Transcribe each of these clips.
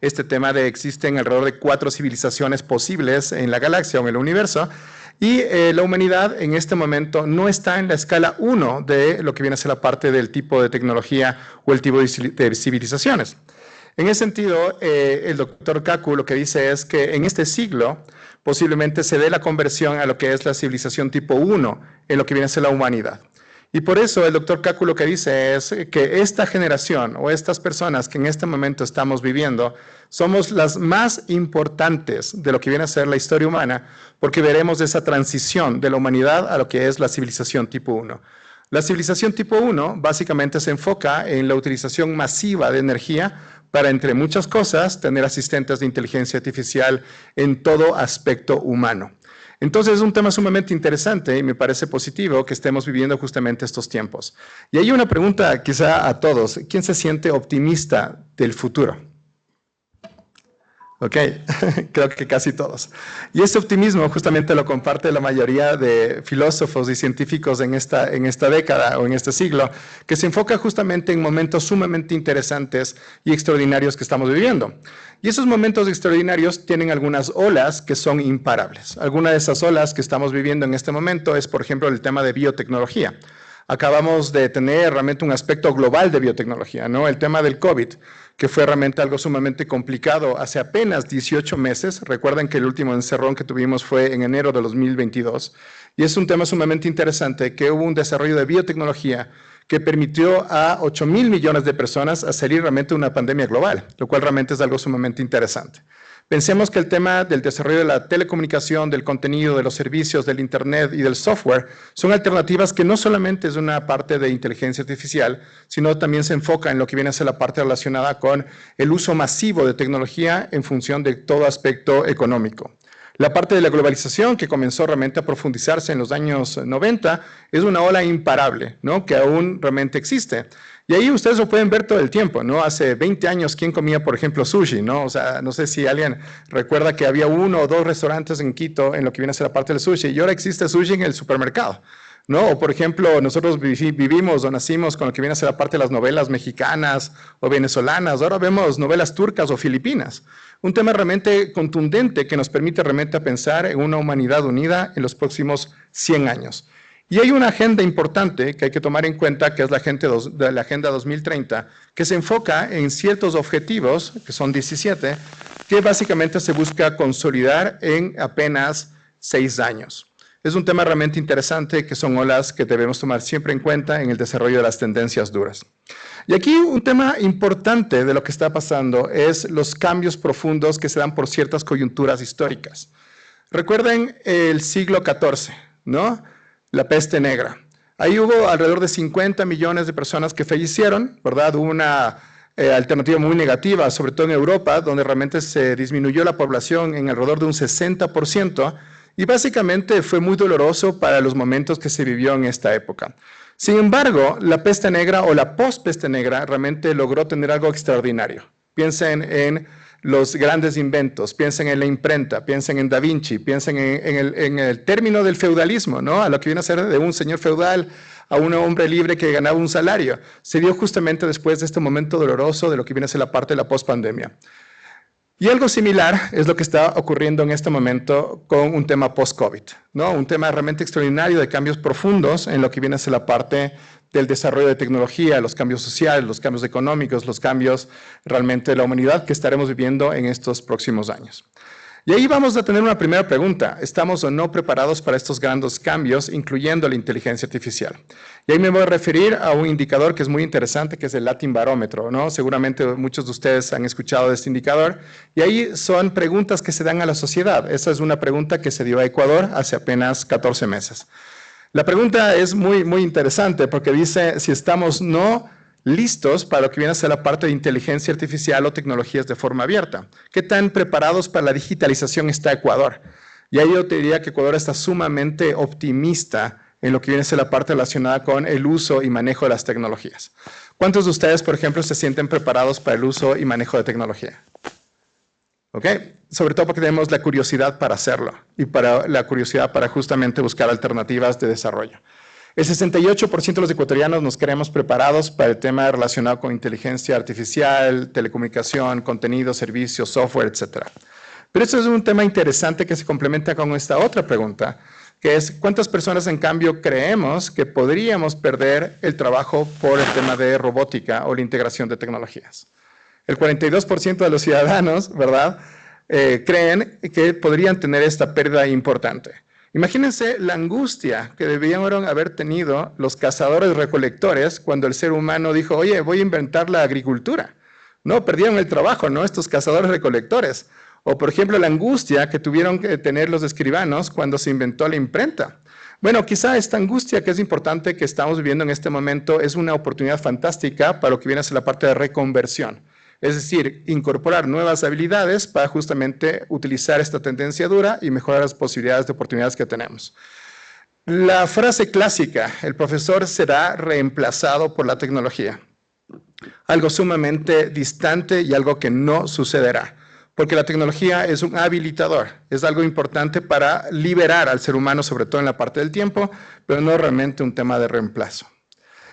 este tema de existen alrededor de 4 civilizaciones posibles en la galaxia o en el universo, y la humanidad en este momento no está en la escala 1 de lo que viene a ser la parte del tipo de tecnología o el tipo de civilizaciones. En ese sentido, el doctor Kaku lo que dice es que en este siglo posiblemente se dé la conversión a lo que es la civilización tipo 1 en lo que viene a ser la humanidad. Y por eso el doctor Kaku lo que dice es que esta generación o estas personas que en este momento estamos viviendo somos las más importantes de lo que viene a ser la historia humana, porque veremos esa transición de la humanidad a lo que es la civilización tipo 1. La civilización tipo 1 básicamente se enfoca en la utilización masiva de energía para, entre muchas cosas, tener asistentes de inteligencia artificial en todo aspecto humano. Entonces es un tema sumamente interesante y me parece positivo que estemos viviendo justamente estos tiempos. Y hay una pregunta quizá a todos. ¿Quién se siente optimista del futuro? Ok, creo que casi todos. Y este optimismo justamente lo comparte la mayoría de filósofos y científicos en esta década o en este siglo, que se enfoca justamente en momentos sumamente interesantes y extraordinarios que estamos viviendo. Y esos momentos extraordinarios tienen algunas olas que son imparables. Alguna de esas olas que estamos viviendo en este momento es, por ejemplo, el tema de biotecnología. Acabamos de tener realmente un aspecto global de biotecnología, ¿no? El tema del COVID, que fue realmente algo sumamente complicado hace apenas 18 meses. Recuerden que el último encerrón que tuvimos fue en enero de 2022. Y es un tema sumamente interesante que hubo un desarrollo de biotecnología que permitió a 8,000 millones de personas a salir realmente de una pandemia global, lo cual realmente es algo sumamente interesante. Pensemos que el tema del desarrollo de la telecomunicación, del contenido, de los servicios, del Internet y del software son alternativas que no solamente es una parte de inteligencia artificial, sino también se enfoca en lo que viene a ser la parte relacionada con el uso masivo de tecnología en función de todo aspecto económico. La parte de la globalización que comenzó realmente a profundizarse en los años 90 es una ola imparable, ¿no? Que aún realmente existe. Y ahí ustedes lo pueden ver todo el tiempo, ¿no? Hace 20 años, ¿quién comía, por ejemplo, sushi, ¿no? O sea, no sé si alguien recuerda que había 1 o 2 restaurantes en Quito en lo que viene a ser la parte del sushi, y ahora existe sushi en el supermercado, ¿no? O, por ejemplo, nosotros vivimos o nacimos con lo que viene a ser la parte de las novelas mexicanas o venezolanas, ahora vemos novelas turcas o filipinas. Un tema realmente contundente que nos permite realmente pensar en una humanidad unida en los próximos 100 años. Y hay una agenda importante que hay que tomar en cuenta, que es la Agenda 2030, que se enfoca en ciertos objetivos, que son 17, que básicamente se busca consolidar en apenas 6 años. Es un tema realmente interesante, que son olas que debemos tomar siempre en cuenta en el desarrollo de las tendencias duras. Y aquí un tema importante de lo que está pasando es los cambios profundos que se dan por ciertas coyunturas históricas. Recuerden el siglo XIV, ¿no? La peste negra. Ahí hubo alrededor de 50 millones de personas que fallecieron, ¿verdad? Hubo una alternativa muy negativa, sobre todo en Europa, donde realmente se disminuyó la población en alrededor de un 60%, y básicamente fue muy doloroso para los momentos que se vivió en esta época. Sin embargo, la peste negra o la post-peste negra realmente logró tener algo extraordinario. Piensen en los grandes inventos, piensen en la imprenta, piensen en Da Vinci, piensen en el término del feudalismo, ¿no? A lo que viene a ser de un señor feudal a un hombre libre que ganaba un salario. Se dio justamente después de este momento doloroso de lo que viene a ser la parte de la post-pandemia. Y algo similar es lo que está ocurriendo en este momento con un tema post-COVID, ¿no? Un tema realmente extraordinario de cambios profundos en lo que viene a ser la parte del desarrollo de tecnología, los cambios sociales, los cambios económicos, los cambios realmente de la humanidad que estaremos viviendo en estos próximos años. Y ahí vamos a tener una primera pregunta. ¿Estamos o no preparados para estos grandes cambios, incluyendo la inteligencia artificial? Y ahí me voy a referir a un indicador que es muy interesante, que es el Latin Barómetro, ¿no? Seguramente muchos de ustedes han escuchado de este indicador. Y ahí son preguntas que se dan a la sociedad. Esa es una pregunta que se dio a Ecuador hace apenas 14 meses. La pregunta es muy, muy interesante porque dice si estamos no listos para lo que viene a ser la parte de inteligencia artificial o tecnologías de forma abierta. ¿Qué tan preparados para la digitalización está Ecuador? Y ahí yo te diría que Ecuador está sumamente optimista en lo que viene a ser la parte relacionada con el uso y manejo de las tecnologías. ¿Cuántos de ustedes, por ejemplo, se sienten preparados para el uso y manejo de tecnología? ¿Ok? Sobre todo porque tenemos la curiosidad para hacerlo y para la curiosidad para justamente buscar alternativas de desarrollo. El 68% de los ecuatorianos nos creemos preparados para el tema relacionado con inteligencia artificial, telecomunicación, contenido, servicios, software, etc. Pero esto es un tema interesante que se complementa con esta otra pregunta, que es ¿cuántas personas en cambio creemos que podríamos perder el trabajo por el tema de robótica o la integración de tecnologías? El 42% de los ciudadanos, ¿verdad?, creen que podrían tener esta pérdida importante. Imagínense la angustia que debieron haber tenido los cazadores-recolectores cuando el ser humano dijo, oye, voy a inventar la agricultura. No, perdieron el trabajo, ¿no?, estos cazadores-recolectores. O, por ejemplo, la angustia que tuvieron que tener los escribanos cuando se inventó la imprenta. Bueno, quizá esta angustia que es importante que estamos viviendo en este momento es una oportunidad fantástica para lo que viene a ser la parte de reconversión. Es decir, incorporar nuevas habilidades para justamente utilizar esta tendencia dura y mejorar las posibilidades de oportunidades que tenemos. La frase clásica, el profesor será reemplazado por la tecnología. Algo sumamente distante y algo que no sucederá. Porque la tecnología es un habilitador, es algo importante para liberar al ser humano, sobre todo en la parte del tiempo, pero no realmente un tema de reemplazo.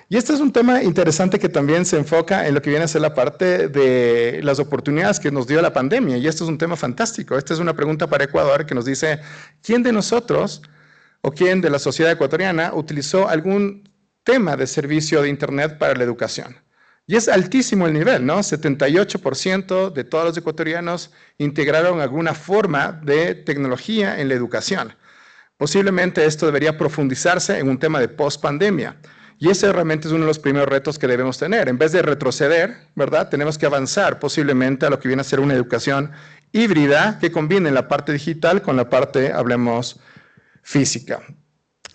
Y este es un tema interesante que también se enfoca en lo que viene a ser la parte de las oportunidades que nos dio la pandemia, y esto es un tema fantástico. Esta es una pregunta para Ecuador que nos dice, ¿quién de nosotros o quién de la sociedad ecuatoriana utilizó algún tema de servicio de Internet para la educación? Y es altísimo el nivel, ¿no? 78% de todos los ecuatorianos integraron alguna forma de tecnología en la educación. Posiblemente esto debería profundizarse en un tema de post-pandemia. Y ese realmente es uno de los primeros retos que debemos tener. En vez de retroceder, ¿verdad?, tenemos que avanzar posiblemente a lo que viene a ser una educación híbrida que combine la parte digital con la parte, hablemos, física.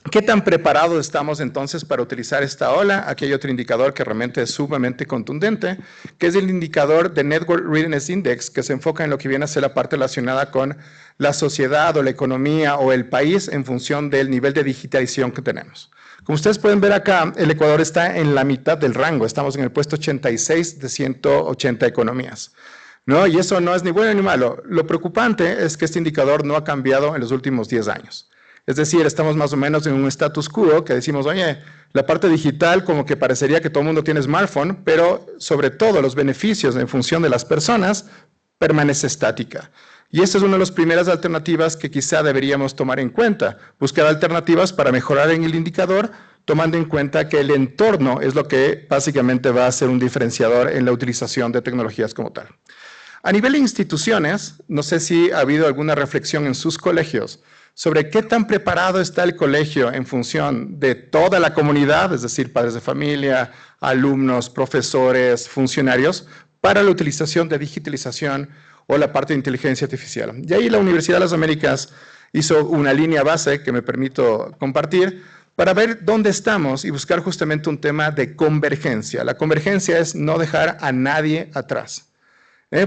¿Qué tan preparados estamos entonces para utilizar esta ola? Aquí hay otro indicador que realmente es sumamente contundente, que es el indicador de Network Readiness Index, que se enfoca en lo que viene a ser la parte relacionada con la sociedad o la economía o el país en función del nivel de digitalización que tenemos. Como ustedes pueden ver acá, el Ecuador está en la mitad del rango, estamos en el puesto 86 de 180 economías, ¿no? Y eso no es ni bueno ni malo. Lo preocupante es que este indicador no ha cambiado en los últimos 10 años. Es decir, estamos más o menos en un status quo que decimos, oye, la parte digital como que parecería que todo el mundo tiene smartphone, pero sobre todo los beneficios en función de las personas permanece estática. Y esta es una de las primeras alternativas que quizá deberíamos tomar en cuenta, buscar alternativas para mejorar en el indicador, tomando en cuenta que el entorno es lo que básicamente va a ser un diferenciador en la utilización de tecnologías como tal. A nivel de instituciones, no sé si ha habido alguna reflexión en sus colegios sobre qué tan preparado está el colegio en función de toda la comunidad, es decir, padres de familia, alumnos, profesores, funcionarios, para la utilización de digitalización o la parte de inteligencia artificial. Y ahí la Universidad de las Américas hizo una línea base que me permito compartir para ver dónde estamos y buscar justamente un tema de convergencia. La convergencia es no dejar a nadie atrás.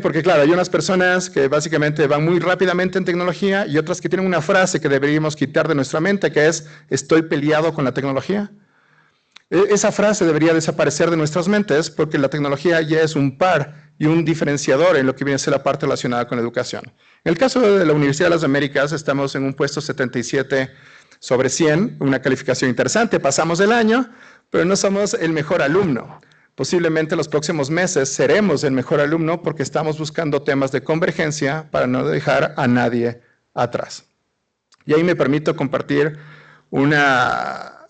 Porque claro, hay unas personas que básicamente van muy rápidamente en tecnología y otras que tienen una frase que deberíamos quitar de nuestra mente, que es, estoy peleado con la tecnología. Esa frase debería desaparecer de nuestras mentes porque la tecnología ya es un par y un diferenciador en lo que viene a ser la parte relacionada con la educación. En el caso de la Universidad de las Américas, estamos en un puesto 77 sobre 100, una calificación interesante, pasamos el año, pero no somos el mejor alumno. Posiblemente en los próximos meses seremos el mejor alumno porque estamos buscando temas de convergencia para no dejar a nadie atrás. Y ahí me permito compartir una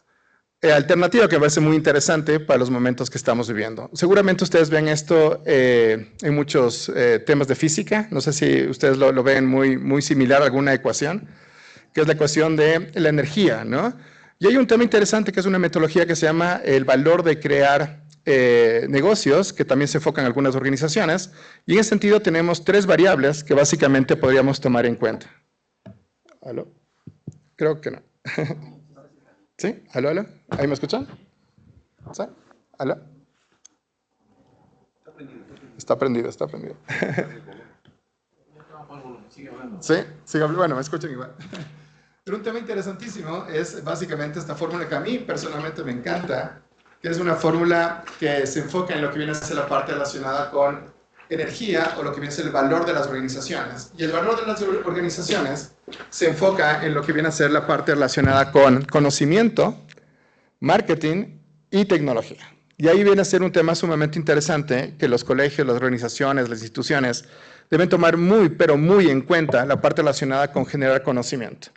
alternativa que me parece muy interesante para los momentos que estamos viviendo. Seguramente ustedes ven esto en muchos temas de física. No sé si ustedes lo ven muy similar a alguna ecuación, que es la ecuación de la energía, ¿no? Y hay un tema interesante que es una metodología que se llama el valor de crear negocios, que también se enfocan en algunas organizaciones, y en ese sentido tenemos 3 variables que básicamente podríamos tomar en cuenta. ¿Aló? Creo que no. ¿Sí? ¿Aló, aló? ¿Ahí me escuchan? ¿Sí? ¿Aló? Está prendido, está prendido. ¿Sí? Sigue hablando. Bueno, me escuchan igual. Pero un tema interesantísimo es básicamente esta fórmula que a mí personalmente me encanta, que es una fórmula que se enfoca en lo que viene a ser la parte relacionada con energía o lo que viene a ser el valor de las organizaciones. Y el valor de las organizaciones se enfoca en lo que viene a ser la parte relacionada con conocimiento, marketing y tecnología. Y ahí viene a ser un tema sumamente interesante que los colegios, las organizaciones, las instituciones deben tomar muy, pero muy en cuenta la parte relacionada con generar conocimiento.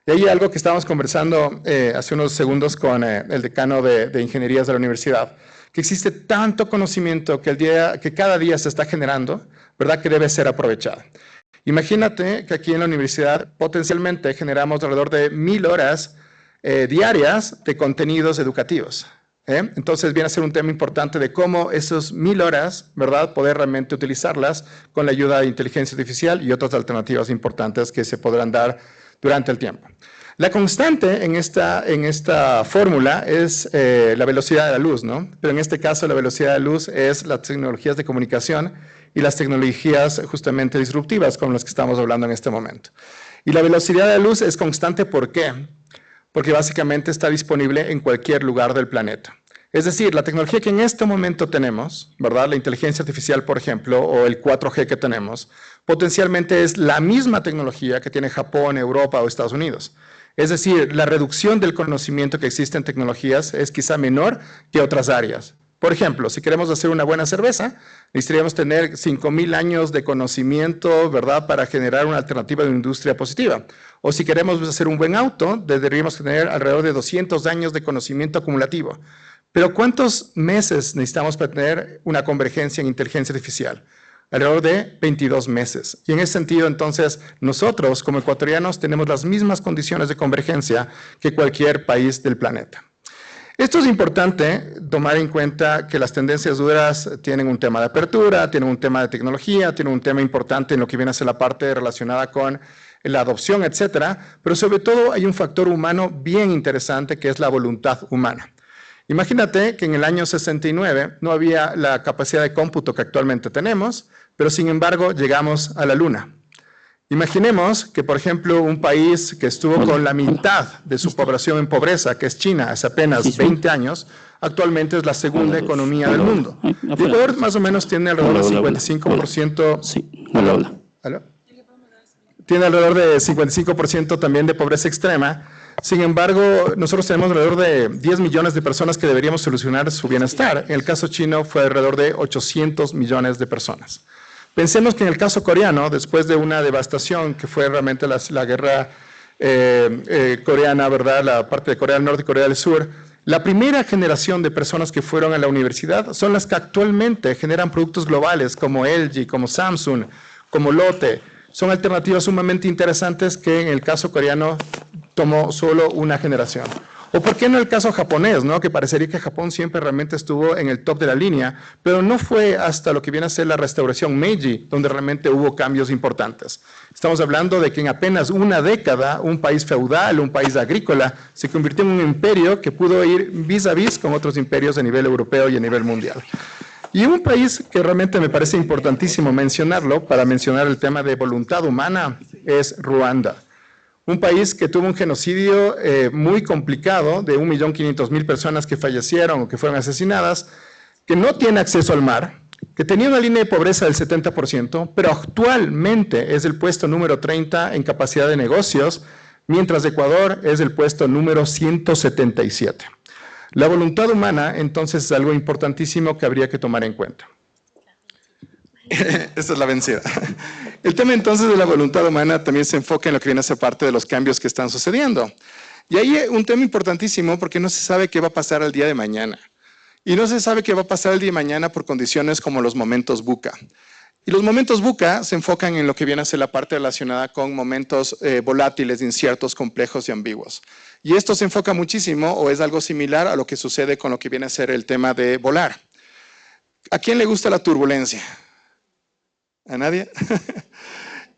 Y ahí algo que estábamos conversando hace unos segundos con el decano de Ingenierías de la universidad, que existe tanto conocimiento que cada día se está generando, ¿verdad?, que debe ser aprovechado. Imagínate que aquí en la universidad potencialmente generamos alrededor de 1000 horas diarias de contenidos educativos. Entonces viene a ser un tema importante de cómo esas 1000 horas, ¿verdad?, poder realmente utilizarlas con la ayuda de inteligencia artificial y otras alternativas importantes que se podrán dar durante el tiempo. La constante en esta fórmula es la velocidad de la luz, ¿no? Pero en este caso la velocidad de la luz es las tecnologías de comunicación y las tecnologías justamente disruptivas con las que estamos hablando en este momento. Y la velocidad de la luz es constante, ¿por qué? Porque básicamente está disponible en cualquier lugar del planeta. Es decir, la tecnología que en este momento tenemos, ¿verdad?, la inteligencia artificial, por ejemplo, o el 4G que tenemos, potencialmente es la misma tecnología que tiene Japón, Europa o Estados Unidos. Es decir, la reducción del conocimiento que existe en tecnologías es quizá menor que otras áreas. Por ejemplo, si queremos hacer una buena cerveza, necesitaríamos tener 5000 años de conocimiento, ¿verdad?, para generar una alternativa de una industria positiva. O si queremos hacer un buen auto, deberíamos tener alrededor de 200 años de conocimiento acumulativo. Pero ¿cuántos meses necesitamos para tener una convergencia en inteligencia artificial? Alrededor de 22 meses. Y en ese sentido, entonces, nosotros como ecuatorianos tenemos las mismas condiciones de convergencia que cualquier país del planeta. Esto es importante, tomar en cuenta que las tendencias duras tienen un tema de apertura, tienen un tema de tecnología, tienen un tema importante en lo que viene a ser la parte relacionada con la adopción, etcétera, pero sobre todo hay un factor humano bien interesante que es la voluntad humana. Imagínate que en el año 69 no había la capacidad de cómputo que actualmente tenemos, pero sin embargo llegamos a la Luna. Imaginemos que, por ejemplo, un país que estuvo con la mitad de su población en pobreza, que es China, hace apenas 20 años, actualmente es la segunda economía del mundo. Ecuador más o menos tiene alrededor del 55%. Sí, hola. ¿Aló? Tiene alrededor de 55% también de pobreza extrema. Sin embargo, nosotros tenemos alrededor de 10 millones de personas que deberíamos solucionar su bienestar. En el caso chino fue alrededor de 800 millones de personas. Pensemos que en el caso coreano, después de una devastación que fue realmente la guerra coreana, ¿verdad?, la parte de Corea del Norte y Corea del Sur, la primera generación de personas que fueron a la universidad son las que actualmente generan productos globales como LG, como Samsung, como Lotte. Son alternativas sumamente interesantes que en el caso coreano tomó solo una generación. O por qué no el caso japonés, ¿no?, que parecería que Japón siempre realmente estuvo en el top de la línea, pero no fue hasta lo que viene a ser la restauración Meiji donde realmente hubo cambios importantes. Estamos hablando de que en apenas una década un país feudal, un país agrícola, se convirtió en un imperio que pudo ir vis a vis con otros imperios a nivel europeo y a nivel mundial. Y un país que realmente me parece importantísimo mencionarlo, para mencionar el tema de voluntad humana, es Ruanda. Un país que tuvo un genocidio muy complicado de 1.500.000 personas que fallecieron o que fueron asesinadas, que no tiene acceso al mar, que tenía una línea de pobreza del 70%, pero actualmente es el puesto número 30 en capacidad de negocios, mientras Ecuador es el puesto número 177. La voluntad humana, entonces, es algo importantísimo que habría que tomar en cuenta. Esta es la vencida. El tema entonces de la voluntad humana también se enfoca en lo que viene a ser parte de los cambios que están sucediendo. Y ahí un tema importantísimo porque no se sabe qué va a pasar el día de mañana. Y no se sabe qué va a pasar el día de mañana por condiciones como los momentos VUCA. Y los momentos VUCA se enfocan en lo que viene a ser la parte relacionada con momentos volátiles, inciertos, complejos y ambiguos. Y esto se enfoca muchísimo o es algo similar a lo que sucede con lo que viene a ser el tema de volar. ¿A quién le gusta la turbulencia? ¿A nadie?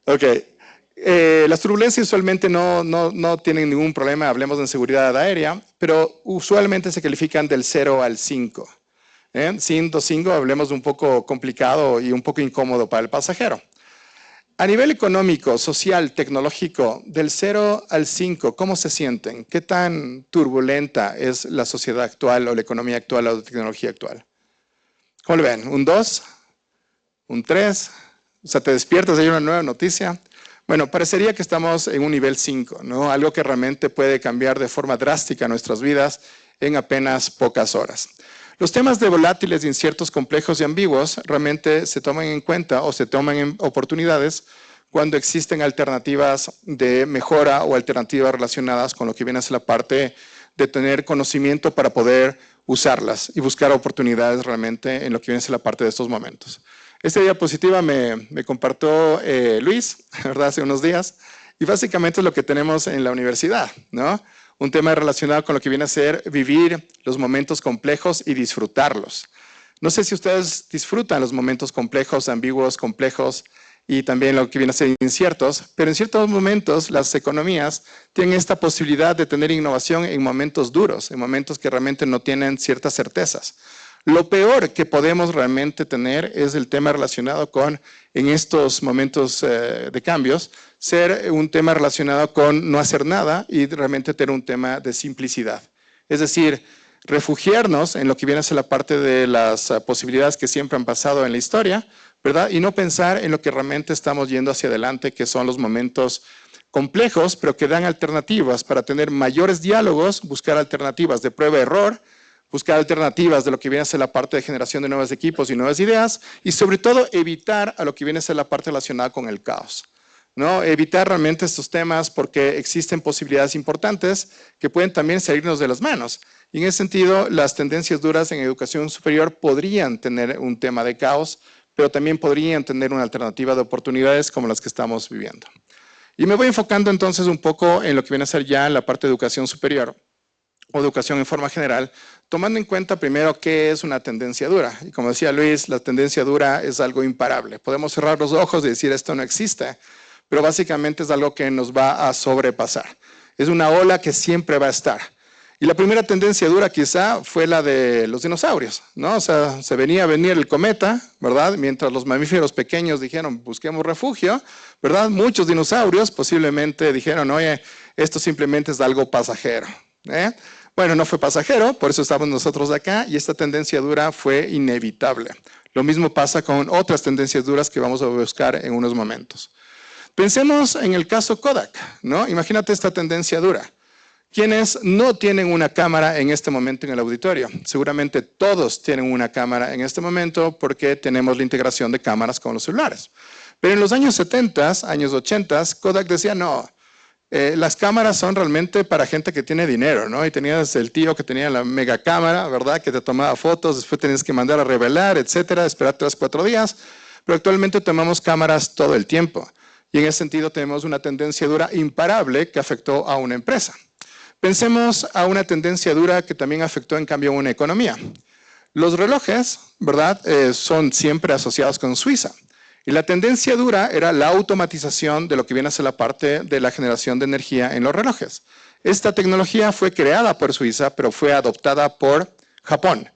Ok. Las turbulencias usualmente no tienen ningún problema, hablemos de seguridad aérea, pero usualmente se califican del 0 al 5. 5, hablemos de un poco complicado y un poco incómodo para el pasajero. A nivel económico, social, tecnológico, del 0 al 5, ¿cómo se sienten? ¿Qué tan turbulenta es la sociedad actual o la economía actual o la tecnología actual? ¿Cómo lo ven? ¿Un 2? ¿Un 3? O sea, te despiertas, hay una nueva noticia. Bueno, parecería que estamos en un nivel 5, ¿no? Algo que realmente puede cambiar de forma drástica nuestras vidas en apenas pocas horas. Los temas de volátiles, inciertos, complejos y ambiguos realmente se toman en cuenta o se toman en oportunidades cuando existen alternativas de mejora o alternativas relacionadas con lo que viene a ser la parte de tener conocimiento para poder usarlas y buscar oportunidades realmente en lo que viene a ser la parte de estos momentos. Esta diapositiva me compartió Luis, ¿verdad? Hace unos días, y básicamente es lo que tenemos en la universidad, ¿no? Un tema relacionado con lo que viene a ser vivir los momentos complejos y disfrutarlos. No sé si ustedes disfrutan los momentos complejos, ambiguos, complejos, y también lo que viene a ser inciertos, pero en ciertos momentos las economías tienen esta posibilidad de tener innovación en momentos duros, en momentos que realmente no tienen ciertas certezas. Lo peor que podemos realmente tener es el tema relacionado con, en estos momentos de cambios, ser un tema relacionado con no hacer nada y realmente tener un tema de simplicidad. Es decir, refugiarnos en lo que viene a ser la parte de las posibilidades que siempre han pasado en la historia, ¿verdad? Y no pensar en lo que realmente estamos yendo hacia adelante, que son los momentos complejos, pero que dan alternativas para tener mayores diálogos, buscar alternativas de prueba-error, buscar alternativas de lo que viene a ser la parte de generación de nuevos equipos y nuevas ideas, y sobre todo evitar a lo que viene a ser la parte relacionada con el caos, ¿no? Evitar realmente estos temas porque existen posibilidades importantes que pueden también salirnos de las manos. Y en ese sentido, las tendencias duras en educación superior podrían tener un tema de caos, pero también podrían tener una alternativa de oportunidades como las que estamos viviendo. Y me voy enfocando entonces un poco en lo que viene a ser ya la parte de educación superior o educación en forma general, tomando en cuenta primero qué es una tendencia dura. Y como decía Luis, la tendencia dura es algo imparable. Podemos cerrar los ojos y decir esto no existe, pero básicamente es algo que nos va a sobrepasar. Es una ola que siempre va a estar. Y la primera tendencia dura quizá fue la de los dinosaurios, ¿no? O sea, se venía a venir el cometa, ¿verdad? Mientras los mamíferos pequeños dijeron, busquemos refugio, ¿verdad? Muchos dinosaurios posiblemente dijeron, oye, esto simplemente es algo pasajero, ¿eh? Bueno, no fue pasajero, por eso estamos nosotros acá, y esta tendencia dura fue inevitable. Lo mismo pasa con otras tendencias duras que vamos a buscar en unos momentos. Pensemos en el caso Kodak, ¿no? Imagínate esta tendencia dura. ¿Quiénes no tienen una cámara en este momento en el auditorio? Seguramente todos tienen una cámara en este momento porque tenemos la integración de cámaras con los celulares. Pero en los años 70, años 80, Kodak decía, no, las cámaras son realmente para gente que tiene dinero, ¿no? Y tenías el tío que tenía la mega cámara, ¿verdad? Que te tomaba fotos, después tenías que mandar a revelar, etcétera, esperar 3 o 4 días. Pero actualmente tomamos cámaras todo el tiempo. Y en ese sentido tenemos una tendencia dura imparable que afectó a una empresa. Pensemos a una tendencia dura que también afectó en cambio a una economía. Los relojes, ¿verdad? Son siempre asociados con Suiza. Y la tendencia dura era la automatización de lo que viene a ser la parte de la generación de energía en los relojes. Esta tecnología fue creada por Suiza, pero fue adoptada por Japón,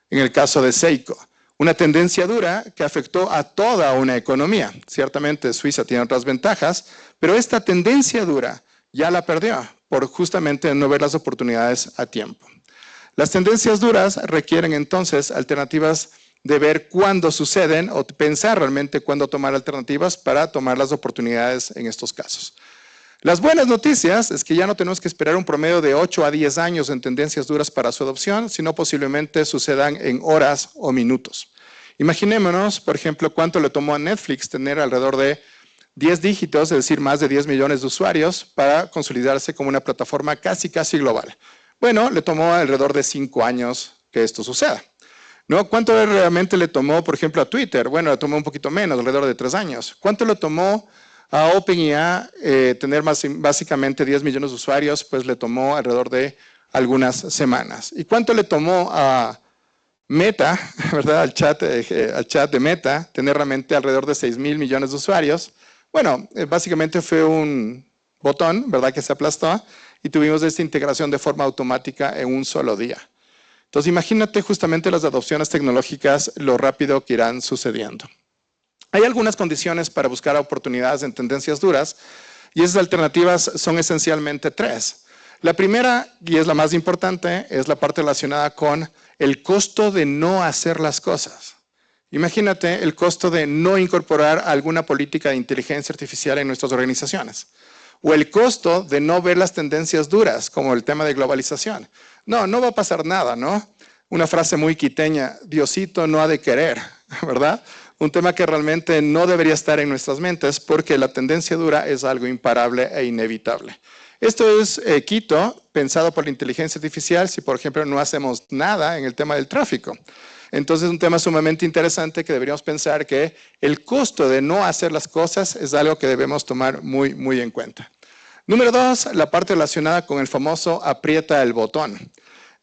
en el caso de Seiko. Una tendencia dura que afectó a toda una economía. Ciertamente Suiza tiene otras ventajas, pero esta tendencia dura ya la perdió por justamente no ver las oportunidades a tiempo. Las tendencias duras requieren entonces alternativas de ver cuándo suceden o pensar realmente cuándo tomar alternativas para tomar las oportunidades en estos casos. Las buenas noticias es que ya no tenemos que esperar un promedio de 8 a 10 años en tendencias duras para su adopción, sino posiblemente sucedan en horas o minutos. Imaginémonos, por ejemplo, cuánto le tomó a Netflix tener alrededor de 10 dígitos, es decir, más de 10 millones de usuarios para consolidarse como una plataforma casi global. Bueno, le tomó alrededor de 5 años que esto suceda, ¿no? ¿Cuánto realmente le tomó, por ejemplo, a Twitter? Bueno, le tomó un poquito menos, alrededor de 3 años. ¿Cuánto le tomó a OpenAI tener básicamente 10 millones de usuarios? Pues le tomó alrededor de algunas semanas. ¿Y cuánto le tomó a Meta, ¿verdad? Al chat de Meta, tener realmente alrededor de 6,000 millones de usuarios? Bueno, básicamente fue un botón, ¿verdad? Que se aplastó y tuvimos esta integración de forma automática en un solo día. Entonces, imagínate justamente las adopciones tecnológicas, lo rápido que irán sucediendo. Hay algunas condiciones para buscar oportunidades en tendencias duras y esas alternativas son esencialmente 3. La primera, y es la más importante, es la parte relacionada con el costo de no hacer las cosas. Imagínate el costo de no incorporar alguna política de inteligencia artificial en nuestras organizaciones. O el costo de no ver las tendencias duras, como el tema de globalización. No, no va a pasar nada, ¿no? Una frase muy quiteña, Diosito no ha de querer, ¿verdad? Un tema que realmente no debería estar en nuestras mentes porque la tendencia dura es algo imparable e inevitable. Esto es Quito, pensado por la inteligencia artificial, si por ejemplo no hacemos nada en el tema del tráfico. Entonces es un tema sumamente interesante que deberíamos pensar que el costo de no hacer las cosas es algo que debemos tomar muy, muy en cuenta. Número 2, la parte relacionada con el famoso aprieta el botón.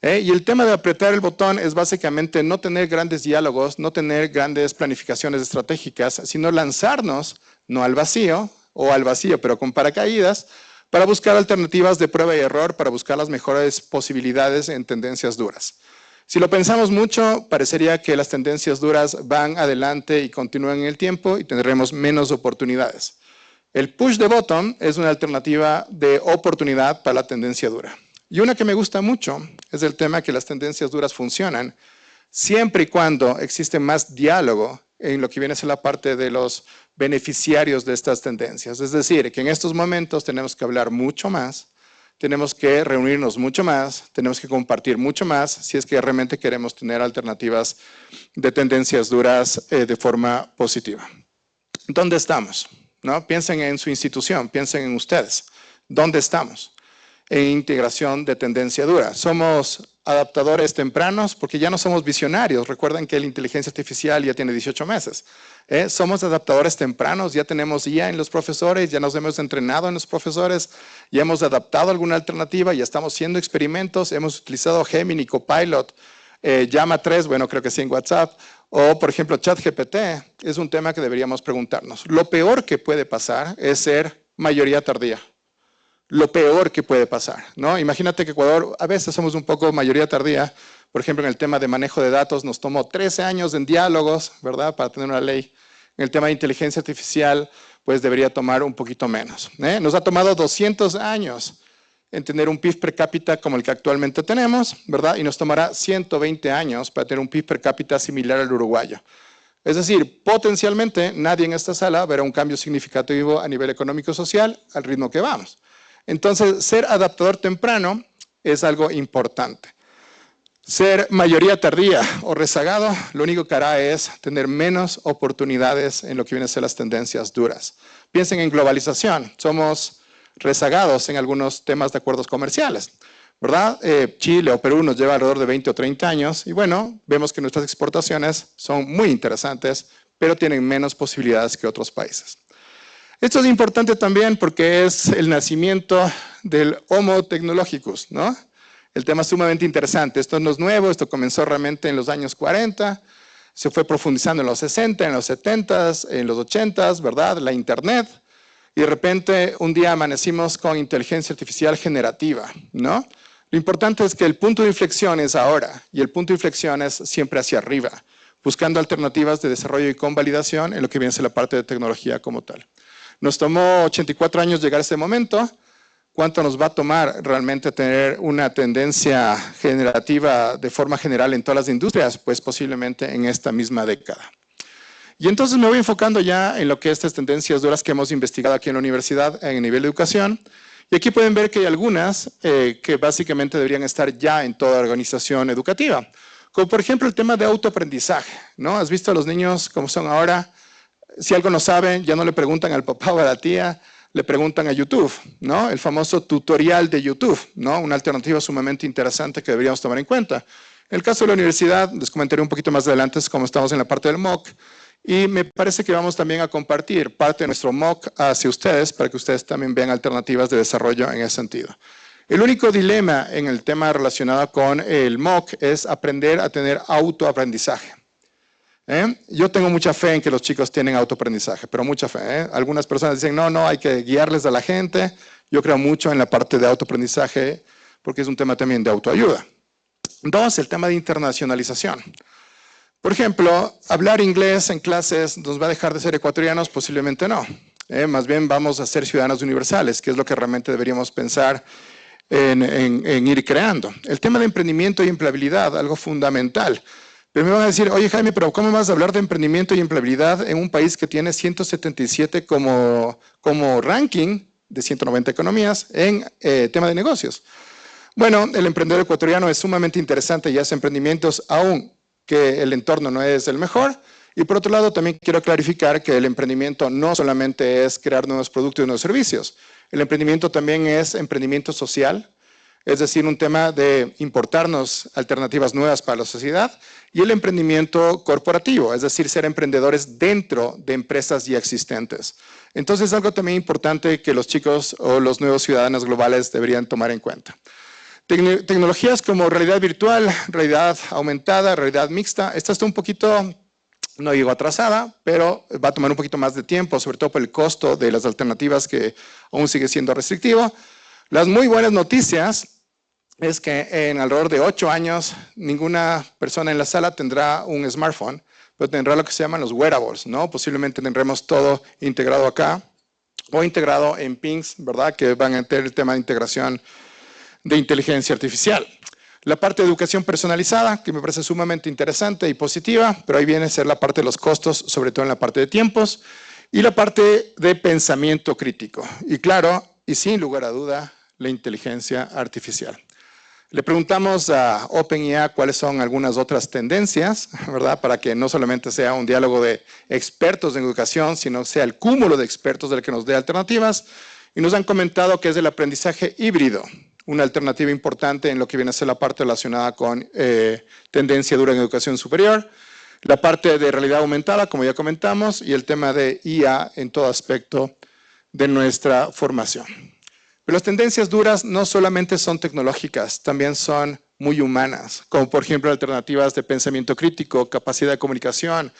Y el tema de apretar el botón es básicamente no tener grandes diálogos, no tener grandes planificaciones estratégicas, sino lanzarnos, no al vacío, o al vacío pero con paracaídas, para buscar alternativas de prueba y error, para buscar las mejores posibilidades en tendencias duras. Si lo pensamos mucho, parecería que las tendencias duras van adelante y continúan en el tiempo y tendremos menos oportunidades. El push the button es una alternativa de oportunidad para la tendencia dura. Y una que me gusta mucho es el tema que las tendencias duras funcionan siempre y cuando existe más diálogo en lo que viene a ser la parte de los beneficiarios de estas tendencias. Es decir, que en estos momentos tenemos que hablar mucho más, tenemos que reunirnos mucho más, tenemos que compartir mucho más si es que realmente queremos tener alternativas de tendencias duras de forma positiva. ¿Dónde estamos? ¿No? Piensen en su institución, piensen en ustedes. ¿Dónde estamos? En integración de tendencia dura. Somos adaptadores tempranos porque ya no somos visionarios. Recuerden que la inteligencia artificial ya tiene 18 meses. Somos adaptadores tempranos, ya tenemos IA en los profesores, ya nos hemos entrenado en los profesores, ya hemos adaptado alguna alternativa, ya estamos haciendo experimentos, hemos utilizado Gemini, Copilot, Llama 3, bueno, creo que sí en WhatsApp, o por ejemplo ChatGPT. Es un tema que deberíamos preguntarnos. Lo peor que puede pasar es ser mayoría tardía. Lo peor que puede pasar, ¿no? Imagínate que Ecuador, a veces somos un poco mayoría tardía, por ejemplo, en el tema de manejo de datos nos tomó 13 años en diálogos, ¿verdad?, para tener una ley. En el tema de inteligencia artificial, pues debería tomar un poquito menos. Nos ha tomado 200 años en tener un PIB per cápita como el que actualmente tenemos, ¿verdad? Y nos tomará 120 años para tener un PIB per cápita similar al uruguayo. Es decir, potencialmente nadie en esta sala verá un cambio significativo a nivel económico-social al ritmo que vamos. Entonces, ser adaptador temprano es algo importante. Ser mayoría tardía o rezagado, lo único que hará es tener menos oportunidades en lo que vienen a ser las tendencias duras. Piensen en globalización. Somos rezagados en algunos temas de acuerdos comerciales, ¿verdad? Chile o Perú nos lleva alrededor de 20 o 30 años y bueno, vemos que nuestras exportaciones son muy interesantes, pero tienen menos posibilidades que otros países. Esto es importante también porque es el nacimiento del Homo Technologicus, ¿no? El tema es sumamente interesante. Esto no es nuevo, esto comenzó realmente en los años 40, se fue profundizando en los 60, en los 70, en los 80, ¿verdad? La Internet. Y de repente un día amanecimos con inteligencia artificial generativa, ¿no? Lo importante es que el punto de inflexión es ahora y el punto de inflexión es siempre hacia arriba, buscando alternativas de desarrollo y convalidación en lo que viene a ser la parte de tecnología como tal. Nos tomó 84 años llegar a este momento. ¿Cuánto nos va a tomar realmente tener una tendencia generativa de forma general en todas las industrias? Pues posiblemente en esta misma década. Y entonces me voy enfocando ya en lo que estas tendencias duras que hemos investigado aquí en la universidad en el nivel de educación. Y aquí pueden ver que hay algunas que básicamente deberían estar ya en toda organización educativa. Como por ejemplo el tema de autoaprendizaje, ¿no? ¿Has visto a los niños como son ahora? Si algo no saben, ya no le preguntan al papá o a la tía, le preguntan a YouTube, ¿no? El famoso tutorial de YouTube, ¿no? Una alternativa sumamente interesante que deberíamos tomar en cuenta. En el caso de la universidad, les comentaré un poquito más adelante cómo estamos en la parte del MOOC, y me parece que vamos también a compartir parte de nuestro MOOC hacia ustedes para que ustedes también vean alternativas de desarrollo en ese sentido. El único dilema en el tema relacionado con el MOOC es aprender a tener autoaprendizaje. Yo tengo mucha fe en que los chicos tienen autoaprendizaje, pero mucha fe. Algunas personas dicen, no, hay que guiarles a la gente. Yo creo mucho en la parte de autoaprendizaje porque es un tema también de autoayuda. Dos, el tema de internacionalización. Por ejemplo, hablar inglés en clases nos va a dejar de ser ecuatorianos, posiblemente no. Más bien vamos a ser ciudadanos universales, que es lo que realmente deberíamos pensar en ir creando. El tema de emprendimiento y empleabilidad, algo fundamental. Pero me van a decir, oye Jaime, pero ¿cómo vas a hablar de emprendimiento y empleabilidad en un país que tiene 177 como ranking de 190 economías en tema de negocios. Bueno, el emprendedor ecuatoriano es sumamente interesante y hace emprendimientos aún que el entorno no es el mejor. Y por otro lado, también quiero clarificar que el emprendimiento no solamente es crear nuevos productos y nuevos servicios. El emprendimiento también es emprendimiento social, es decir, un tema de importarnos alternativas nuevas para la sociedad, y el emprendimiento corporativo, es decir, ser emprendedores dentro de empresas ya existentes. Entonces, algo también importante que los chicos o los nuevos ciudadanos globales deberían tomar en cuenta. Tecnologías como realidad virtual, realidad aumentada, realidad mixta, esta está un poquito, no digo atrasada, pero va a tomar un poquito más de tiempo, sobre todo por el costo de las alternativas que aún sigue siendo restrictivo. Las muy buenas noticias es que en alrededor de 8 años ninguna persona en la sala tendrá un smartphone, pero tendrá lo que se llaman los wearables, ¿no? Posiblemente tendremos todo integrado acá o integrado en pings, ¿verdad? Que van a tener el tema de integración de inteligencia artificial. La parte de educación personalizada, que me parece sumamente interesante y positiva, pero ahí viene a ser la parte de los costos, sobre todo en la parte de tiempos, y la parte de pensamiento crítico. Y claro, y sin lugar a duda, la inteligencia artificial. Le preguntamos a OpenAI cuáles son algunas otras tendencias, ¿verdad? Para que no solamente sea un diálogo de expertos en educación, sino sea el cúmulo de expertos del que nos dé alternativas. Y nos han comentado que es el aprendizaje híbrido, una alternativa importante en lo que viene a ser la parte relacionada con tendencia dura en educación superior, la parte de realidad aumentada, como ya comentamos, y el tema de IA en todo aspecto de nuestra formación. Pero las tendencias duras no solamente son tecnológicas, también son muy humanas, como por ejemplo alternativas de pensamiento crítico, capacidad de comunicación,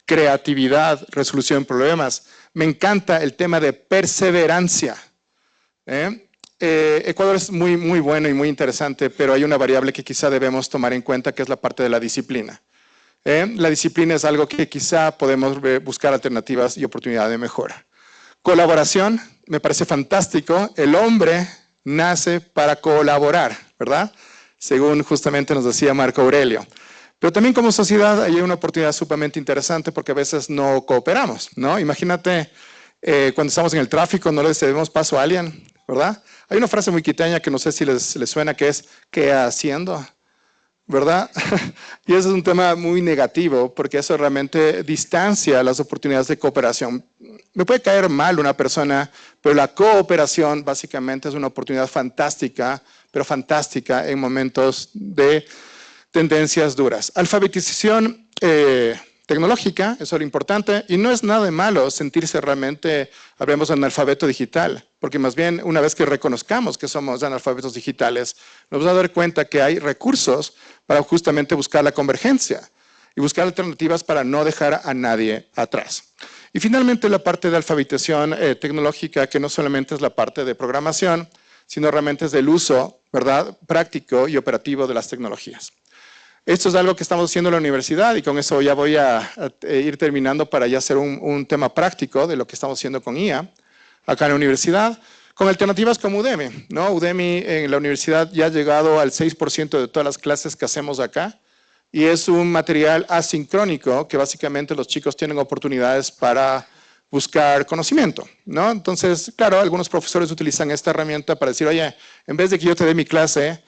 creatividad, resolución de problemas. Me encanta el tema de perseverancia. Ecuador es muy bueno y muy interesante, pero hay una variable que quizá debemos tomar en cuenta, que es la parte de la disciplina. La disciplina es algo que quizá podemos buscar alternativas y oportunidades de mejora. Colaboración, me parece fantástico. El hombre nace para colaborar, ¿verdad? Según justamente nos decía Marco Aurelio. Pero también como sociedad hay una oportunidad sumamente interesante porque a veces no cooperamos, ¿no? Imagínate cuando estamos en el tráfico, no le cedemos paso a alguien, ¿verdad? Hay una frase muy quiteña que no sé si les suena, que es ¿qué haciendo? ¿Verdad? Y eso es un tema muy negativo porque eso realmente distancia las oportunidades de cooperación. Me puede caer mal una persona, pero la cooperación básicamente es una oportunidad fantástica, pero fantástica en momentos de tendencias duras. Alfabetización tecnológica, eso es lo importante, y no es nada de malo sentirse realmente, hablemos de analfabeto digital, porque más bien una vez que reconozcamos que somos analfabetos digitales, nos vamos a dar cuenta que hay recursos para justamente buscar la convergencia y buscar alternativas para no dejar a nadie atrás. Y finalmente la parte de alfabetización tecnológica, que no solamente es la parte de programación, sino realmente es del uso, ¿verdad?, práctico y operativo de las tecnologías. Esto es algo que estamos haciendo en la universidad y con eso ya voy a ir terminando para ya hacer un tema práctico de lo que estamos haciendo con IA acá en la universidad, con alternativas como Udemy, ¿no? Udemy en la universidad ya ha llegado al 6% de todas las clases que hacemos acá y es un material asincrónico que básicamente los chicos tienen oportunidades para buscar conocimiento, ¿no? Entonces, claro, algunos profesores utilizan esta herramienta para decir, oye, en vez de que yo te dé mi clase,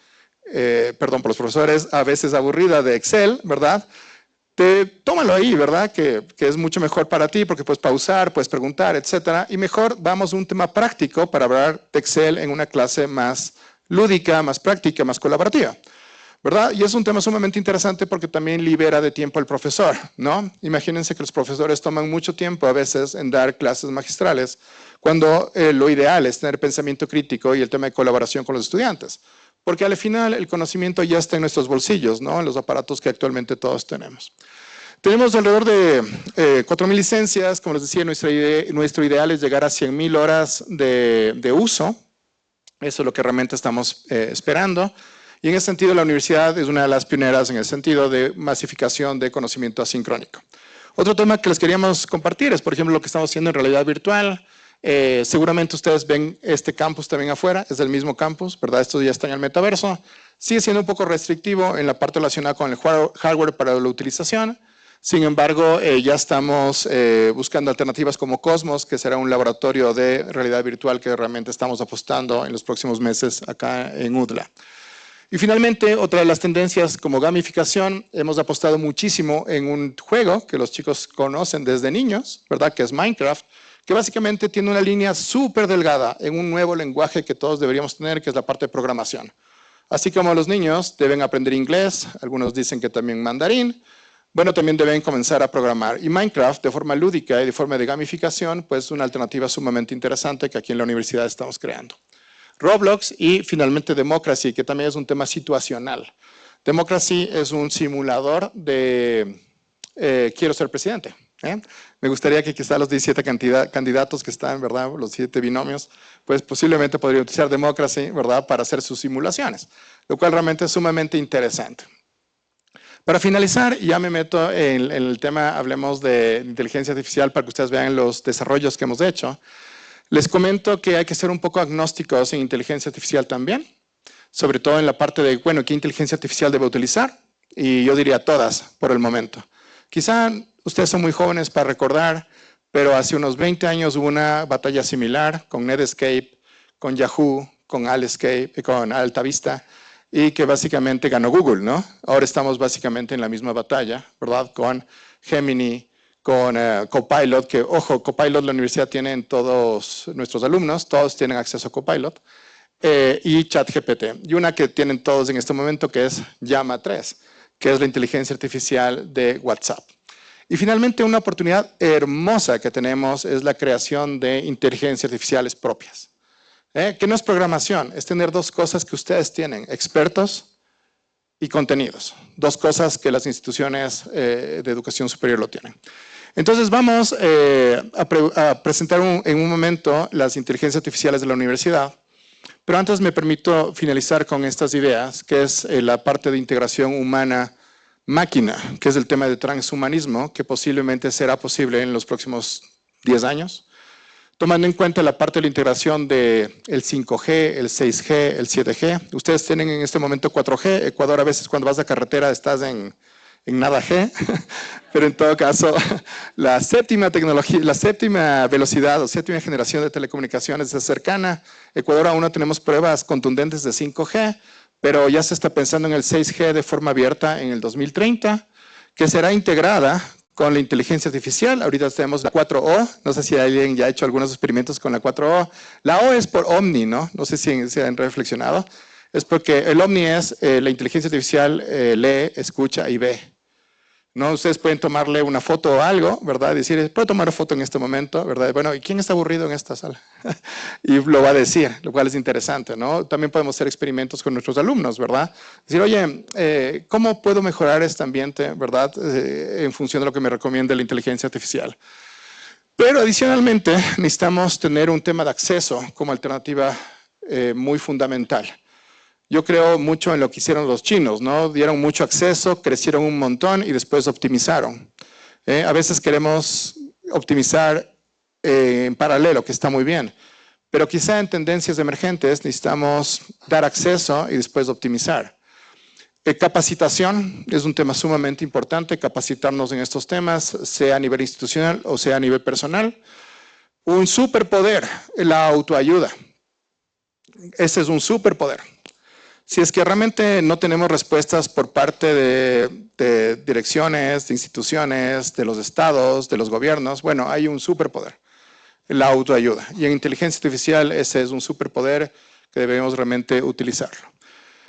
perdón por los profesores, a veces aburrida de Excel, ¿verdad? Tómalo ahí, ¿verdad? Que es mucho mejor para ti porque puedes pausar, puedes preguntar, etcétera. Y mejor vamos a un tema práctico para hablar de Excel en una clase más lúdica, más práctica, más colaborativa, ¿verdad? Y es un tema sumamente interesante porque también libera de tiempo al profesor, ¿no? Imagínense que los profesores toman mucho tiempo a veces en dar clases magistrales cuando lo ideal es tener pensamiento crítico y el tema de colaboración con los estudiantes. Porque al final el conocimiento ya está en nuestros bolsillos, ¿no? En los aparatos que actualmente todos tenemos. Tenemos alrededor de 4.000 licencias, como les decía, nuestro ideal es llegar a 100.000 horas de uso. Eso es lo que realmente estamos esperando. Y en ese sentido la universidad es una de las pioneras en el sentido de masificación de conocimiento asincrónico. Otro tema que les queríamos compartir es, por ejemplo, lo que estamos haciendo en realidad virtual. Seguramente ustedes ven este campus también afuera, es el mismo campus, ¿verdad? Esto ya está en el metaverso. Sigue siendo un poco restrictivo en la parte relacionada con el hardware para la utilización. Sin embargo, ya estamos buscando alternativas como Cosmos, que será un laboratorio de realidad virtual que realmente estamos apostando en los próximos meses acá en UDLA. Y finalmente, otra de las tendencias como gamificación, hemos apostado muchísimo en un juego que los chicos conocen desde niños, ¿verdad? Que es Minecraft, que básicamente tiene una línea súper delgada en un nuevo lenguaje que todos deberíamos tener, que es la parte de programación. Así como los niños deben aprender inglés, algunos dicen que también mandarín, bueno, también deben comenzar a programar. Y Minecraft, de forma lúdica y de forma de gamificación, pues es una alternativa sumamente interesante que aquí en la universidad estamos creando. Roblox y finalmente Democracy, que también es un tema situacional. Democracy es un simulador de quiero ser presidente. Me gustaría que quizá los 17 candidatos que están, ¿verdad? Los 7 binomios, pues posiblemente podrían utilizar Democracy, ¿verdad? Para hacer sus simulaciones, lo cual realmente es sumamente interesante. Para finalizar, ya me meto en el tema, hablemos de inteligencia artificial para que ustedes vean los desarrollos que hemos hecho. Les comento que hay que ser un poco agnósticos en inteligencia artificial también, sobre todo en la parte de, bueno, ¿qué inteligencia artificial debe utilizar? Y yo diría todas por el momento. Quizá ustedes son muy jóvenes para recordar, pero hace unos 20 años hubo una batalla similar con Netscape, con Yahoo, con Alescape, con AltaVista, y que básicamente ganó Google, ¿no? Ahora estamos básicamente en la misma batalla, ¿verdad? Con Gemini, con Copilot, que, ojo, Copilot la universidad tiene en todos nuestros alumnos, todos tienen acceso a Copilot, y ChatGPT. Y una que tienen todos en este momento que es Llama 3, que es la inteligencia artificial de WhatsApp. Y finalmente una oportunidad hermosa que tenemos es la creación de inteligencias artificiales propias. Que no es programación, es tener dos cosas que ustedes tienen, expertos y contenidos. Dos cosas que las instituciones de educación superior lo tienen. Entonces vamos a presentar en un momento las inteligencias artificiales de la universidad, pero antes me permito finalizar con estas ideas, que es la parte de integración humana-máquina, que es el tema de transhumanismo, que posiblemente será posible en los próximos 10 años, tomando en cuenta la parte de la integración del 5G, el 6G, el 7G. Ustedes tienen en este momento 4G, Ecuador a veces cuando vas a carretera estás en nada G, pero en todo caso, la séptima tecnología, la séptima velocidad o séptima generación de telecomunicaciones es cercana. Ecuador aún no tenemos pruebas contundentes de 5G, pero ya se está pensando en el 6G de forma abierta en el 2030, que será integrada con la inteligencia artificial. Ahorita tenemos la 4O, no sé si alguien ya ha hecho algunos experimentos con la 4O. La O es por Omni, ¿no? No sé si se han reflexionado. Es porque el Omni es la inteligencia artificial lee, escucha y ve. ¿No? Ustedes pueden tomarle una foto o algo, ¿verdad? Decir, ¿puedo tomar una foto en este momento? ¿Verdad? Bueno, ¿y quién está aburrido en esta sala? Y lo va a decir, lo cual es interesante, ¿no? También podemos hacer experimentos con nuestros alumnos, ¿verdad? Decir, oye, ¿cómo puedo mejorar este ambiente, ¿verdad? En función de lo que me recomienda la inteligencia artificial. Pero adicionalmente necesitamos tener un tema de acceso como alternativa muy fundamental. Yo creo mucho en lo que hicieron los chinos, ¿no? Dieron mucho acceso, crecieron un montón y después optimizaron. A veces queremos optimizar en paralelo, que está muy bien, pero quizá en tendencias emergentes necesitamos dar acceso y después optimizar. Capacitación es un tema sumamente importante, capacitarnos en estos temas, sea a nivel institucional o sea a nivel personal. Un superpoder, la autoayuda. Ese es un superpoder. Si es que realmente no tenemos respuestas por parte de direcciones, de instituciones, de los estados, de los gobiernos, bueno, hay un superpoder, la autoayuda. Y en inteligencia artificial ese es un superpoder que debemos realmente utilizarlo.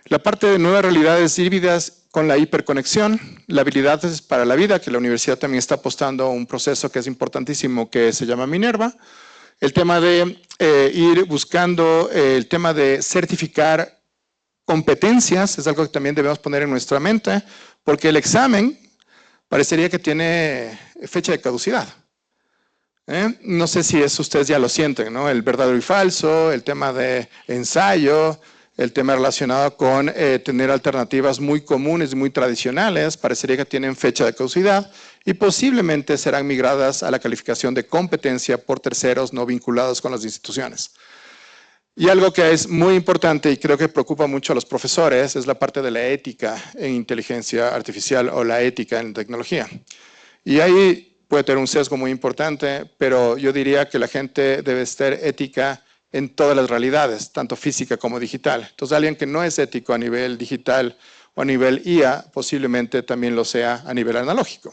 La parte de nuevas realidades híbridas con la hiperconexión, la habilidades para la vida, que la universidad también está apostando a un proceso que es importantísimo que se llama Minerva. El tema de ir buscando, el tema de certificar competencias es algo que también debemos poner en nuestra mente, porque el examen parecería que tiene fecha de caducidad. No sé si eso ustedes ya lo sienten, ¿no? El verdadero y falso, el tema de ensayo, el tema relacionado con tener alternativas muy comunes y muy tradicionales, parecería que tienen fecha de caducidad y posiblemente serán migradas a la calificación de competencia por terceros no vinculados con las instituciones. Y algo que es muy importante y creo que preocupa mucho a los profesores es la parte de la ética en inteligencia artificial o la ética en tecnología. Y ahí puede tener un sesgo muy importante, pero yo diría que la gente debe ser ética en todas las realidades, tanto física como digital. Entonces, alguien que no es ético a nivel digital o a nivel IA, posiblemente también lo sea a nivel analógico.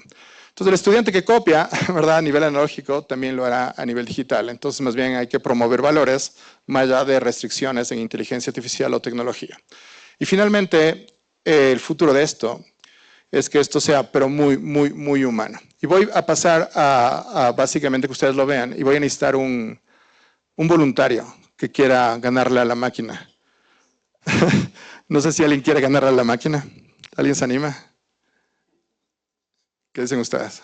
Entonces, el estudiante que copia, ¿verdad?, a nivel analógico, también lo hará a nivel digital. Entonces, más bien hay que promover valores más allá de restricciones en inteligencia artificial o tecnología. Y finalmente, el futuro de esto es que esto sea, pero muy, muy, muy humano. Y voy a pasar a básicamente que ustedes lo vean, y voy a necesitar un voluntario que quiera ganarle a la máquina. No sé si alguien quiere ganarle a la máquina. ¿Alguien se anima? ¿Qué dicen ustedes?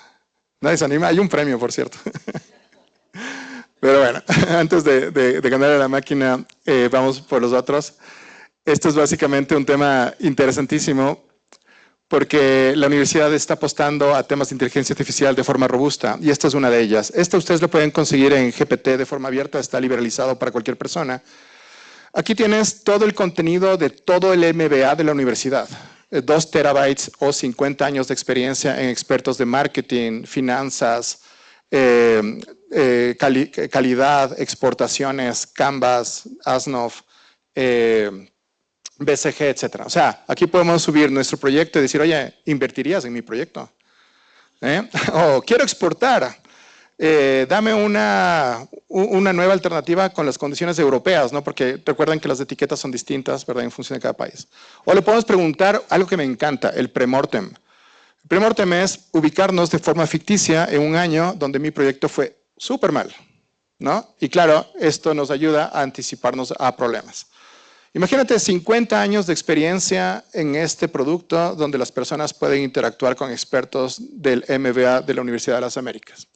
Nadie se anima. Hay un premio, por cierto. Pero bueno, antes de ganarle a la máquina, vamos por los otros. Esto es básicamente un tema interesantísimo porque la universidad está apostando a temas de inteligencia artificial de forma robusta, y esta es una de ellas. Esta ustedes lo pueden conseguir en GPT de forma abierta, está liberalizado para cualquier persona. Aquí tienes todo el contenido de todo el MBA de la universidad. 2 terabytes o 50 años de experiencia en expertos de marketing, finanzas, calidad, exportaciones, Canvas, Asnov, BCG, etcétera. O sea, aquí podemos subir nuestro proyecto y decir, oye, ¿invertirías en mi proyecto? O quiero exportar, dame una nueva alternativa con las condiciones europeas, ¿no? Porque recuerden que las etiquetas son distintas, ¿verdad?, en función de cada país. O le podemos preguntar algo que me encanta, el premortem. El premortem es ubicarnos de forma ficticia en un año donde mi proyecto fue súper mal, ¿no? Y claro, esto nos ayuda a anticiparnos a problemas. Imagínate 50 años de experiencia en este producto donde las personas pueden interactuar con expertos del MBA de la Universidad de las Américas.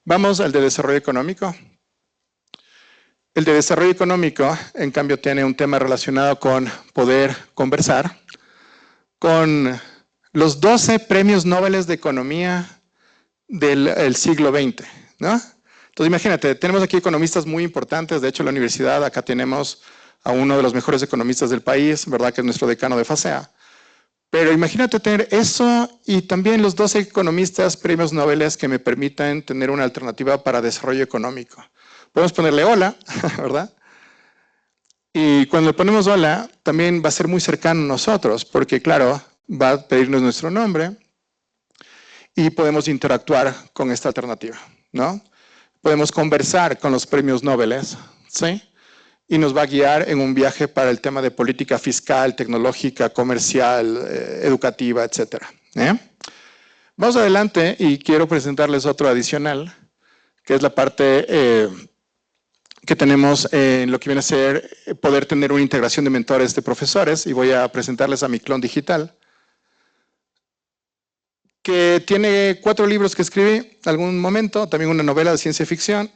Vamos al de desarrollo económico. El de desarrollo económico, en cambio, tiene un tema relacionado con poder conversar con los 12 premios Nobel de Economía del siglo XX, ¿no? Entonces, imagínate, tenemos aquí economistas muy importantes. De hecho, en la universidad acá tenemos a uno de los mejores economistas del país, ¿verdad?, que es nuestro decano de FASEA. Pero imagínate tener eso y también los 12 economistas premios Nobel que me permitan tener una alternativa para desarrollo económico. Podemos ponerle hola, ¿verdad? Y cuando le ponemos hola, también va a ser muy cercano a nosotros, porque claro, va a pedirnos nuestro nombre y podemos interactuar con esta alternativa, ¿no? Podemos conversar con los premios Nobel, ¿sí? Y nos va a guiar en un viaje para el tema de política fiscal, tecnológica, comercial, educativa, etc. Vamos adelante y quiero presentarles otro adicional, que es la parte que tenemos en lo que viene a ser poder tener una integración de mentores de profesores, y voy a presentarles a mi clon digital, que tiene 4 libros que escribí en algún momento, también una novela de ciencia ficción,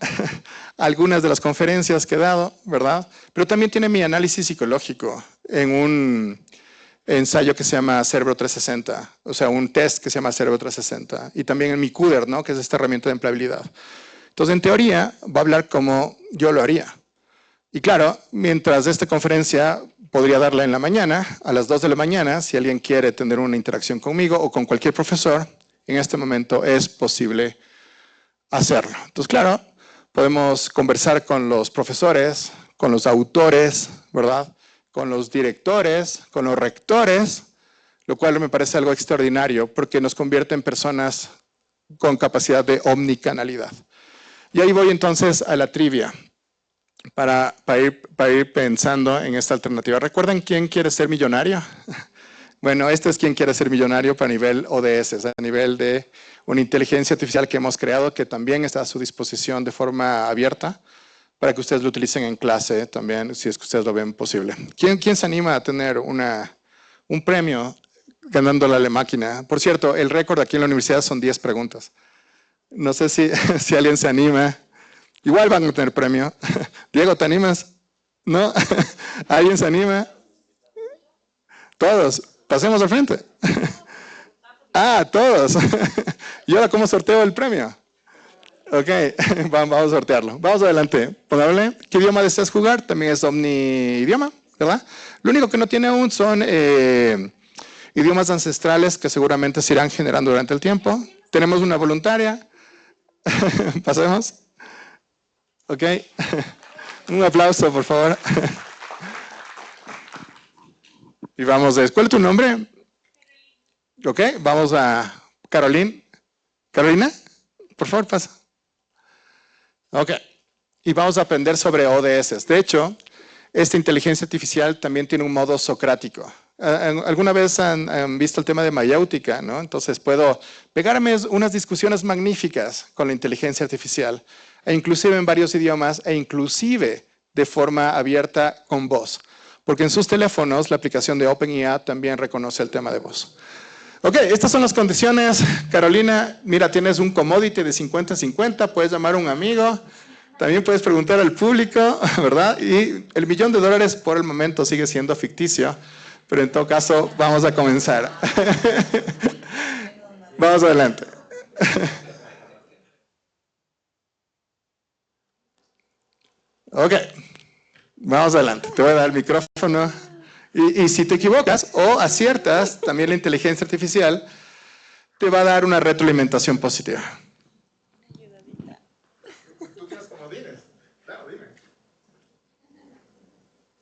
algunas de las conferencias que he dado, ¿verdad? Pero también tiene mi análisis psicológico en un ensayo que se llama Cerebro 360, o sea, un test que se llama Cerebro 360, y también en mi CUDER, ¿no?, que es esta herramienta de empleabilidad. Entonces, en teoría, va a hablar como yo lo haría. Y claro, mientras esta conferencia podría darla en la mañana, a las 2 de la mañana, si alguien quiere tener una interacción conmigo o con cualquier profesor, en este momento es posible hacerlo. Entonces, claro, podemos conversar con los profesores, con los autores, ¿verdad?, con los directores, con los rectores, lo cual me parece algo extraordinario porque nos convierte en personas con capacidad de omnicanalidad. Y ahí voy entonces a la trivia. Para ir pensando en esta alternativa. ¿Recuerdan quién quiere ser millonario? Bueno, este es quien quiere ser millonario para nivel ODS, a nivel de una inteligencia artificial que hemos creado, que también está a su disposición de forma abierta, para que ustedes lo utilicen en clase también, si es que ustedes lo ven posible. ¿Quién se anima a tener un premio ganándole a la máquina? Por cierto, el récord aquí en la universidad son 10 preguntas. No sé si alguien se anima. Igual van a tener premio. Diego, ¿te animas? ¿No? ¿Alguien se anima? Todos. Pasemos al frente. Todos. ¿Y ahora cómo sorteo el premio? Ok, vamos a sortearlo. Vamos adelante. Ponable. ¿Qué idioma deseas jugar? También es omni-idioma, ¿verdad? Lo único que no tiene aún son idiomas ancestrales que seguramente se irán generando durante el tiempo. Tenemos una voluntaria. Pasemos. Ok. Un aplauso, por favor. Y vamos a... ¿Cuál es tu nombre? Ok, vamos a Carolina. Carolina, por favor, pasa. Ok. Y vamos a aprender sobre ODS. De hecho, esta inteligencia artificial también tiene un modo socrático. ¿Alguna vez han visto el tema de mayéutica, ¿no? Entonces puedo pegarme unas discusiones magníficas con la inteligencia artificial, e inclusive en varios idiomas, e inclusive de forma abierta con voz. Porque en sus teléfonos la aplicación de OpenIA también reconoce el tema de voz. Ok, estas son las condiciones. Carolina, mira, tienes un commodity de 50-50, puedes llamar a un amigo, también puedes preguntar al público, ¿verdad? Y el $1.000.000 por el momento sigue siendo ficticio, pero en todo caso vamos a comenzar. Vamos adelante. Ok, vamos adelante. Te voy a dar el micrófono. Y si te equivocas o aciertas, también la inteligencia artificial te va a dar una retroalimentación positiva. ¿Tú quieres comodines? Claro, dime.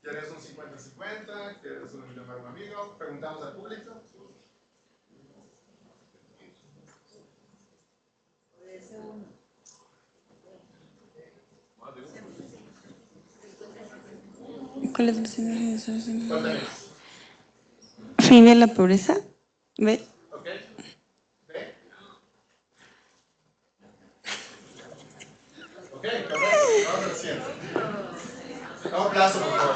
¿Quieres un 50-50? ¿Quieres llamar a un amigo? ¿Preguntamos al público? ¿Cuál es el signo? Fin de la pobreza. ¿Ve? Ok. ¿Ve? Ok, correcto. Vamos al siguiente. Un aplauso, por favor.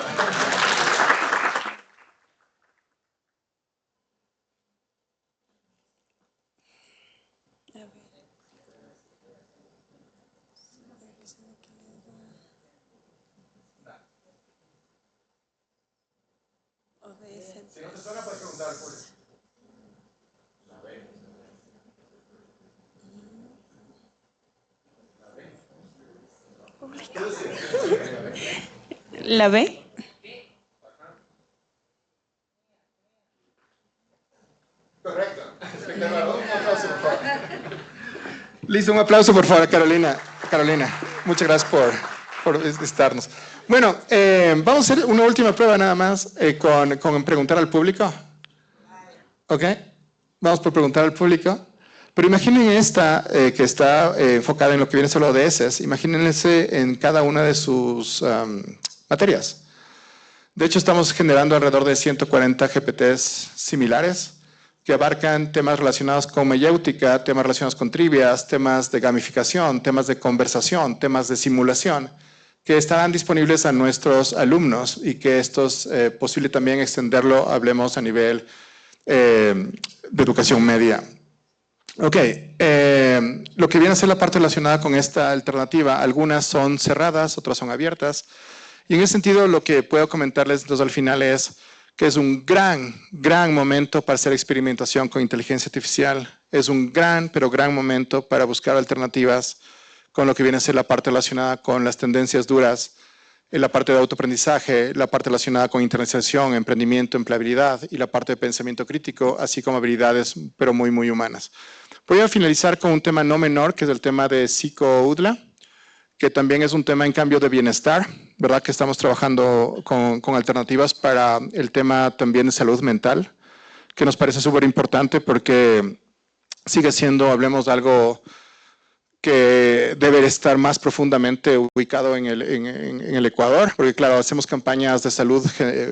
Si no te suena, puedes preguntar al público. ¿La B? Correcto. Espectacular. Un aplauso, por favor. Listo, un aplauso, por favor, Carolina. Carolina, muchas gracias por estarnos. Bueno, vamos a hacer una última prueba nada más con preguntar al público. ¿Ok? Vamos por preguntar al público. Pero imaginen esta que está enfocada en lo que viene solo ODS. Imagínense en cada una de sus materias. De hecho, estamos generando alrededor de 140 GPTs similares que abarcan temas relacionados con mayéutica, temas relacionados con trivias, temas de gamificación, temas de conversación, temas de simulación, que estarán disponibles a nuestros alumnos y que esto es posible también extenderlo, hablemos a nivel de educación media. Ok, lo que viene a ser la parte relacionada con esta alternativa, algunas son cerradas, otras son abiertas, y en ese sentido lo que puedo comentarles entonces al final es que es un gran momento para hacer experimentación con inteligencia artificial, es un pero gran momento para buscar alternativas con lo que viene a ser la parte relacionada con las tendencias duras, la parte de autoaprendizaje, la parte relacionada con internacionalización, emprendimiento, empleabilidad y la parte de pensamiento crítico, así como habilidades, pero muy humanas. Voy a finalizar con un tema no menor, que es el tema de psico-UDLA, que también es un tema en cambio de bienestar, ¿verdad? Que estamos trabajando con alternativas para el tema también de salud mental, que nos parece súper importante porque sigue siendo, hablemos de algo que debe estar más profundamente ubicado en el Ecuador, porque claro, hacemos campañas de salud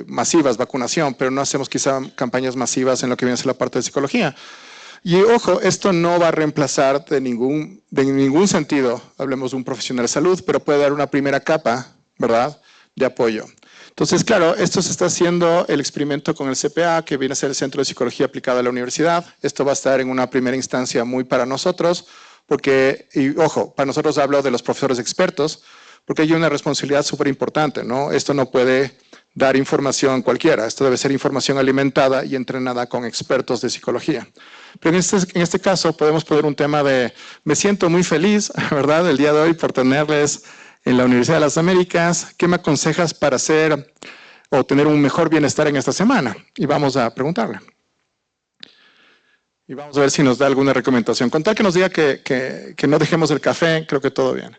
masivas, vacunación, pero no hacemos quizá campañas masivas en lo que viene a ser la parte de psicología. Y ojo, esto no va a reemplazar de ningún sentido, hablemos de un profesional de salud, pero puede dar una primera capa, ¿verdad?, de apoyo. Entonces, claro, esto se está haciendo el experimento con el CPA, que viene a ser el Centro de Psicología Aplicada de la Universidad. Esto va a estar en una primera instancia muy para nosotros, porque, y ojo, para nosotros hablo de los profesores expertos, porque hay una responsabilidad súper importante, ¿no? Esto no puede dar información cualquiera, esto debe ser información alimentada y entrenada con expertos de psicología. Pero en este caso podemos poner un tema de, me siento muy feliz, ¿verdad?, el día de hoy por tenerles en la Universidad de las Américas. ¿Qué me aconsejas para hacer o tener un mejor bienestar en esta semana? Y vamos a preguntarle. Y vamos a ver si nos da alguna recomendación. Con tal que nos diga que no dejemos el café, creo que todo bien.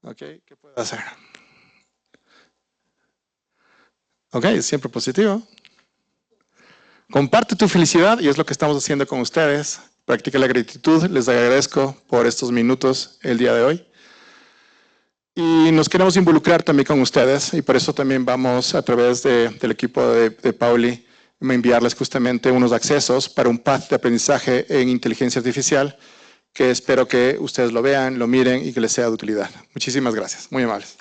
Ok, ¿qué puedo hacer? Ok, siempre positivo. Comparte tu felicidad y es lo que estamos haciendo con ustedes. Practica la gratitud. Les agradezco por estos minutos el día de hoy. Y nos queremos involucrar también con ustedes y por eso también vamos a través del equipo de Pauli a enviarles justamente unos accesos para un path de aprendizaje en inteligencia artificial que espero que ustedes lo vean, lo miren y que les sea de utilidad. Muchísimas gracias. Muy amables.